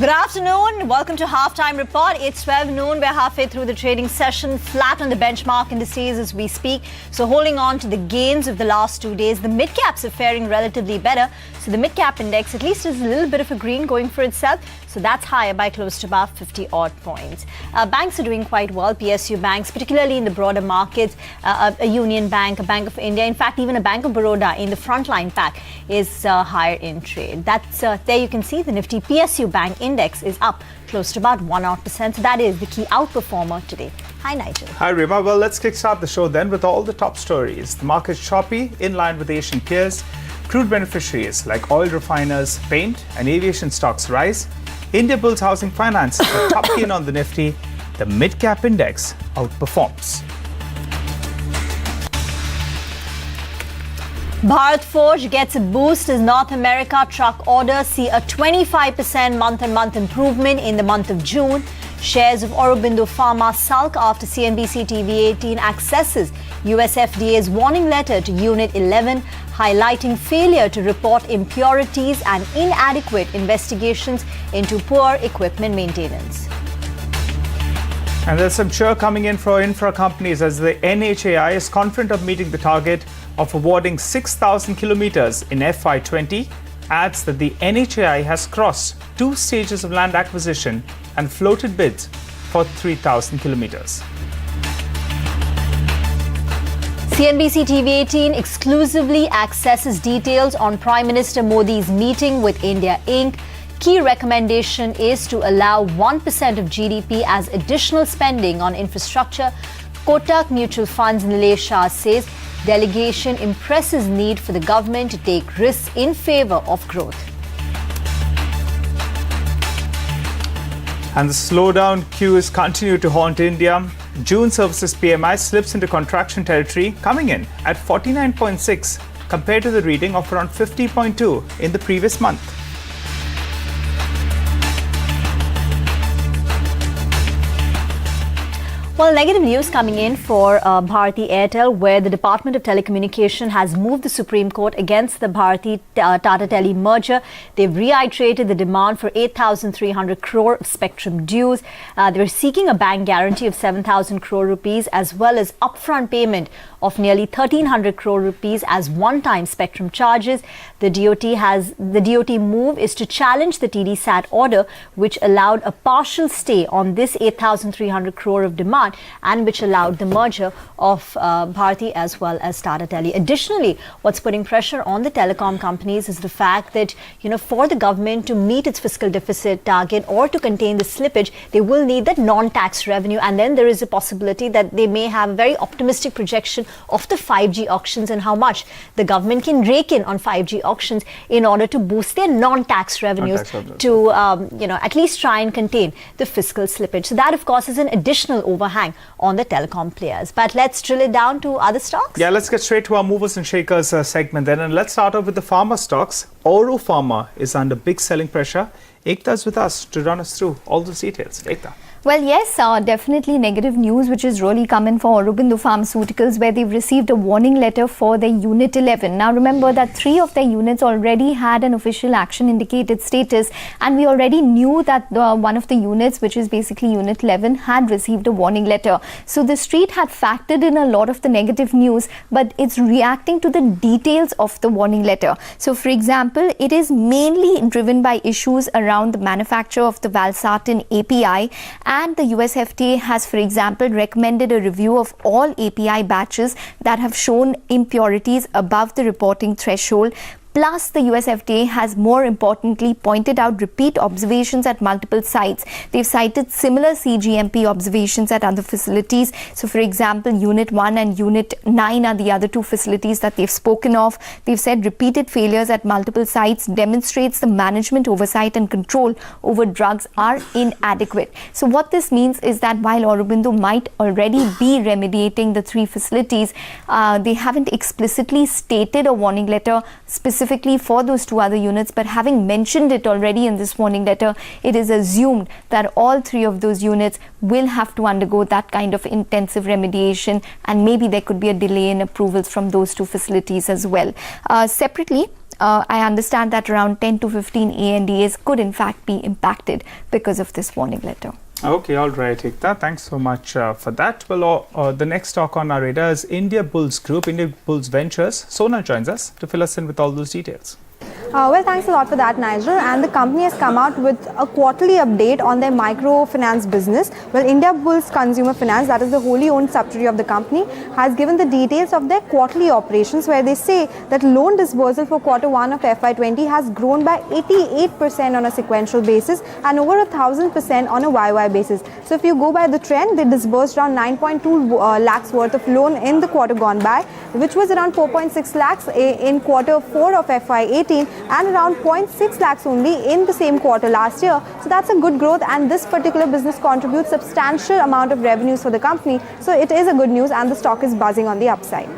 Good afternoon. Welcome to Halftime Report. It's 12 noon. We're halfway through the trading session, flat on the benchmark indices as we speak. So holding on to the gains of the last 2 days. The mid-caps are faring relatively better. So the mid-cap index at least is a little bit of a green going for itself. So that's higher by close to about 50 odd points. Banks are doing quite well. PSU banks, particularly in the broader markets, a Union Bank, a Bank of India, in fact, even a Bank of Baroda in the frontline pack is higher in trade. That's there you can see the Nifty PSU Bank index is up close to about 1%. So that is the key outperformer today. Hi, Nigel. Hi, Rima. Well, let's kickstart the show then with all the top stories. The market's choppy, in line with Asian peers. Crude beneficiaries like oil refiners, paint and aviation stocks rise. India builds housing finance, the top gain on the Nifty. The mid-cap index outperforms. Bharat Forge gets a boost as North America truck orders see a 25% month-on-month improvement in the month of June. Shares of Aurobindo Pharma sulk after CNBC-TV18 accesses US FDA's warning letter to Unit 11, highlighting failure to report impurities and inadequate investigations into poor equipment maintenance. And there's some cheer coming in for infra companies as the NHAI is confident of meeting the target of awarding 6,000 kilometers in FY20, adds that the NHAI has crossed 2 stages of land acquisition and floated bids for 3,000 kilometers. CNBC TV18 exclusively accesses details on Prime Minister Modi's meeting with India Inc. Key recommendation is to allow 1% of GDP as additional spending on infrastructure. Kotak Mutual Funds Nilesh Shah says delegation impresses need for the government to take risks in favor of growth. And the slowdown cues continue to haunt India. June services PMI slips into contraction territory, coming in at 49.6 compared to the reading of around 50.2 in the previous month. Well, negative news coming in for Bharti Airtel, where the Department of Telecommunication has moved the Supreme Court against the Bharti Tata Tele merger. They've reiterated the demand for 8,300 crore of spectrum dues. They're seeking a bank guarantee of 7,000 crore rupees as well as upfront payment of nearly 1,300 crore rupees as one-time spectrum charges. The DOT move is to challenge the TDSAT order, which allowed a partial stay on this 8,300 crore of demand and which allowed the merger of Bharti as well as Tata Tele. Additionally, what's putting pressure on the telecom companies is the fact that, for the government to meet its fiscal deficit target or to contain the slippage, they will need that non-tax revenue. And then there is a possibility that they may have a very optimistic projection of the 5G auctions and how much the government can rake in on 5G auctions in order to boost their non-tax revenues to, at least try and contain the fiscal slippage. So that, of course, is an additional overhang on the telecom players. But let's drill it down to other stocks. Yeah, let's get straight to our movers and shakers segment then. And let's start off with the pharma stocks. Oro Pharma is under big selling pressure. Ekta is with us to run us through all those details. Ekta. Well, yes, definitely negative news, which is really coming for Aurobindo Pharmaceuticals, where they've received a warning letter for their Unit 11. Now, remember that 3 of their units already had an official action indicated status, and we already knew that one of the units, which is basically Unit 11, had received a warning letter. So the street had factored in a lot of the negative news, but it's reacting to the details of the warning letter. So, for example, it is mainly driven by issues around the manufacture of the valsartan API. And the US FDA has, for example, recommended a review of all API batches that have shown impurities above the reporting threshold. Plus, the US FDA has more importantly pointed out repeat observations at multiple sites. They've cited similar CGMP observations at other facilities. So, for example, Unit 1 and Unit 9 are the other 2 facilities that they've spoken of. They've said repeated failures at multiple sites demonstrates the management oversight and control over drugs are inadequate. So, what this means is that while Aurobindo might already be remediating the 3 facilities, they haven't explicitly stated a warning letter specifically for those 2 other units, but having mentioned it already in this warning letter, it is assumed that all 3 of those units will have to undergo that kind of intensive remediation, and maybe there could be a delay in approvals from those 2 facilities as well. Separately, I understand that around 10 to 15 ANDAs could in fact be impacted because of this warning letter. Okay, all right, Ekta. Thanks so much for that. Well, the next stock on our radar is India Bulls Group, India Bulls Ventures. Sona joins us to fill us in with all those details. Well, thanks a lot for that, Nigel. And the company has come out with a quarterly update on their microfinance business. Well, India Bulls Consumer Finance, that is the wholly owned subsidiary of the company, has given the details of their quarterly operations, where they say that loan disbursal for quarter 1 of FY20 has grown by 88% on a sequential basis and over 1,000% on a YY basis. So if you go by the trend, they disbursed around 9.2 lakhs worth of loan in the quarter gone by, which was around 4.6 lakhs in quarter 4 of FY18 and around 0.6 lakhs only in the same quarter last year. So that's a good growth, and this particular business contributes substantial amount of revenues for the company. So it is a good news, and the stock is buzzing on the upside.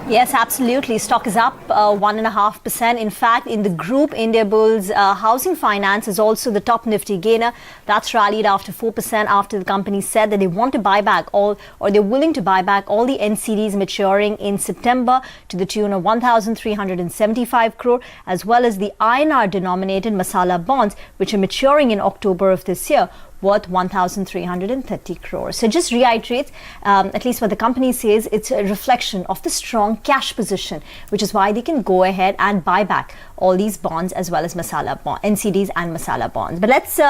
Yes, absolutely. Stock is up 1.5%. In fact, in the group, India Bulls Housing Finance is also the top nifty gainer. That's rallied after 4% after the company said that they want to buy back they're willing to buy back all the NCDs maturing in September to the tune of 1,375 crore, as well as the INR denominated masala bonds, which are maturing in October of this year, worth 1,330 crores. So just reiterates, at least what the company says, it's a reflection of the strong cash position, which is why they can go ahead and buy back all these bonds as well as masala bond, NCDs and masala bonds. But let's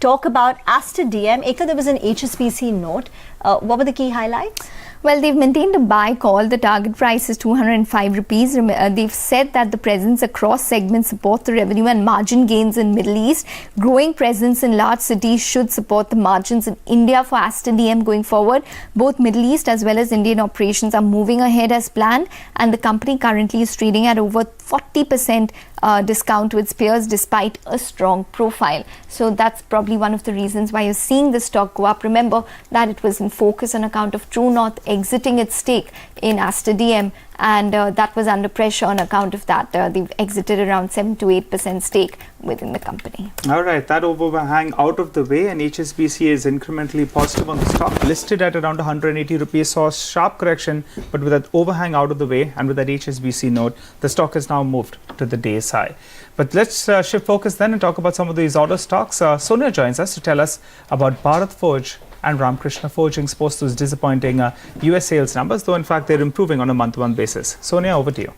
talk about Aster DM. Ekta, there was an HSBC note. What were the key highlights? Well, they've maintained a buy call. The target price is 205 rupees. They've said that the presence across segments support the revenue and margin gains in Middle East. Growing presence in large cities should support the margins in India for Aster DM going forward. Both Middle East as well as Indian operations are moving ahead as planned, and the company currently is trading at over 40% discount to its peers despite a strong profile. So that's probably one of the reasons why you're seeing the stock go up. Remember that it was in focus on account of True North exiting its stake in Aster DM, and that was under pressure on account of that. They've exited around 7 to 8% stake within the company. All right, that overhang out of the way, and HSBC is incrementally positive on the stock, listed at around 180 rupees, saw a sharp correction, but with that overhang out of the way and with that HSBC note, the stock has now moved to the day's high. But let's shift focus then and talk about some of these auto stocks. Sonia joins us to tell us about Bharat Forge and Ramkrishna Forgings post those disappointing US sales numbers, though in fact they're improving on a month-to-month basis. Sonia, over to you.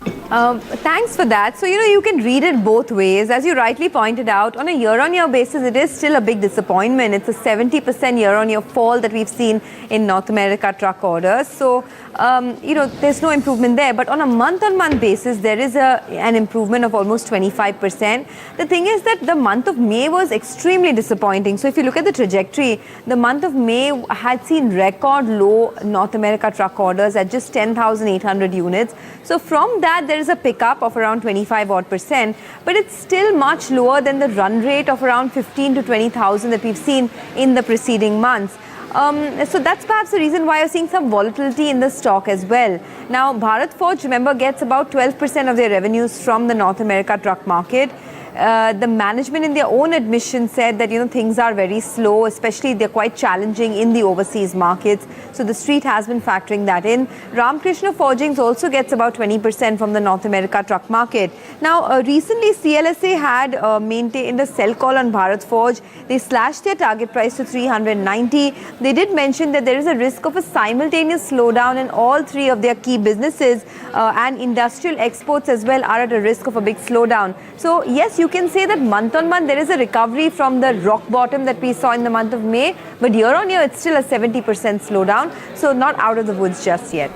Thanks for that. So, you can read it both ways. As you rightly pointed out, on a year-on-year basis, it is still a big disappointment. It's a 70% year-on-year fall that we've seen in North America truck orders. So, there's no improvement there. But on a month-on-month basis, there is an improvement of almost 25%. The thing is that the month of May was extremely disappointing. So, if you look at the trajectory, the month of May had seen record low North America truck orders at just 10,800 units. So from that, there is a pickup of around 25% but it's still much lower than the run rate of around 15 to 20,000 that we've seen in the preceding months. So that's perhaps the reason why you're seeing some volatility in the stock as well. Now, Bharat Forge, remember, gets about 12% of their revenues from the North America truck market. The management in their own admission said that things are very slow, especially they're quite challenging in the overseas markets. So the street has been factoring that in. Ramkrishna Forgings also gets about 20% from the North America truck market. Now, recently CLSA had maintained a sell call on Bharat Forge. They slashed their target price to 390. They did mention that there is a risk of a simultaneous slowdown in all three of their key businesses, and industrial exports as well are at a risk of a big slowdown. So yes, you can say that month on month there is a recovery from the rock bottom that we saw in the month of May, but year on year it's still a 70% slowdown, so not out of the woods just yet.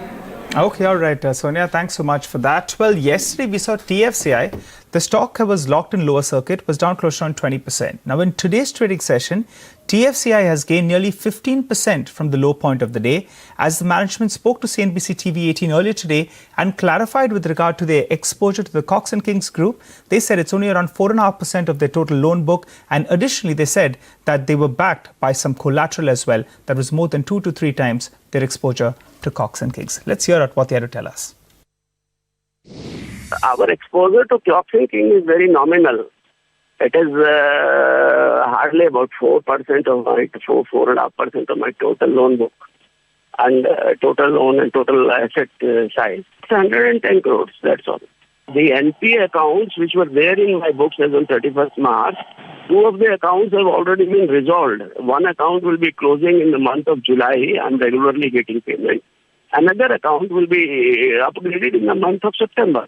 Okay, all right, Sonia, thanks so much for that. Well, yesterday we saw TFCI. The stock was locked in lower circuit, was down close to around 20%. Now, in today's trading session, TFCI has gained nearly 15% from the low point of the day, as the management spoke to CNBC-TV18 earlier today and clarified with regard to their exposure to the Cox & Kings group. They said it's only around 4.5% of their total loan book, and additionally they said that they were backed by some collateral as well that was more than 2 to 3 times their exposure to Cox & Kings. Let's hear out what they had to tell us. Our exposure to Cox & Kings is very nominal. It is hardly about 4% of my 4.5% of my total loan book and total loan and total asset size. It's 110 crores. That's all. The NPA accounts which were there in my books as on 31st March, 2 of the accounts have already been resolved. One account will be closing in the month of July. I'm regularly getting payment. Another account will be upgraded in the month of September.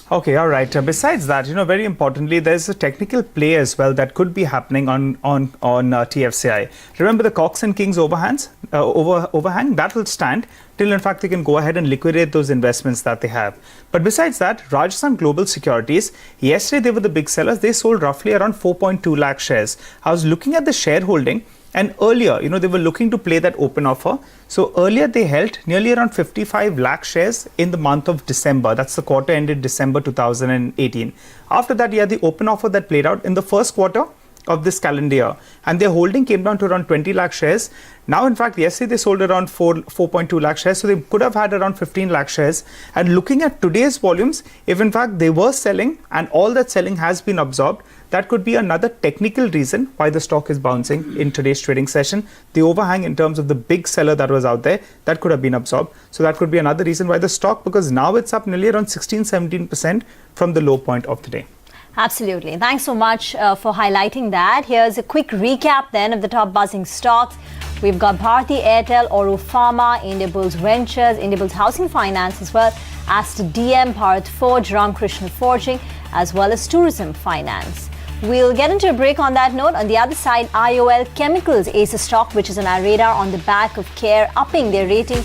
Okay, all right. Besides that, very importantly, there's a technical play as well that could be happening on TFCI. Remember the Cox and Kings overhang? That will stand till, in fact, they can go ahead and liquidate those investments that they have. But besides that, Rajasthan Global Securities, yesterday they were the big sellers. They sold roughly around 4.2 lakh shares. I was looking at the shareholding. And earlier, they were looking to play that open offer. So earlier they held nearly around 55 lakh shares in the month of December. That's the quarter ended December 2018. After that, the open offer that played out in the first quarter of this calendar year. And their holding came down to around 20 lakh shares. Now, in fact, yesterday they sold around 4.2 lakh shares. So they could have had around 15 lakh shares. And looking at today's volumes, if in fact they were selling and all that selling has been absorbed, that could be another technical reason why the stock is bouncing in today's trading session. The overhang in terms of the big seller that was out there, that could have been absorbed. So that could be another reason why the stock, because now it's up nearly around 16-17% from the low point of today. Absolutely. Thanks so much for highlighting that. Here's a quick recap then of the top buzzing stocks. We've got Bharti Airtel, Oro Pharma, Indiabulls Ventures, Indiabulls Housing Finance as well, Aster DM, Bharat Forge, Ramkrishna Forging, as well as Tourism Finance. We'll get into a break on that note. On the other side, IOL Chemicals is a stock which is on our radar on the back of CARE upping their rating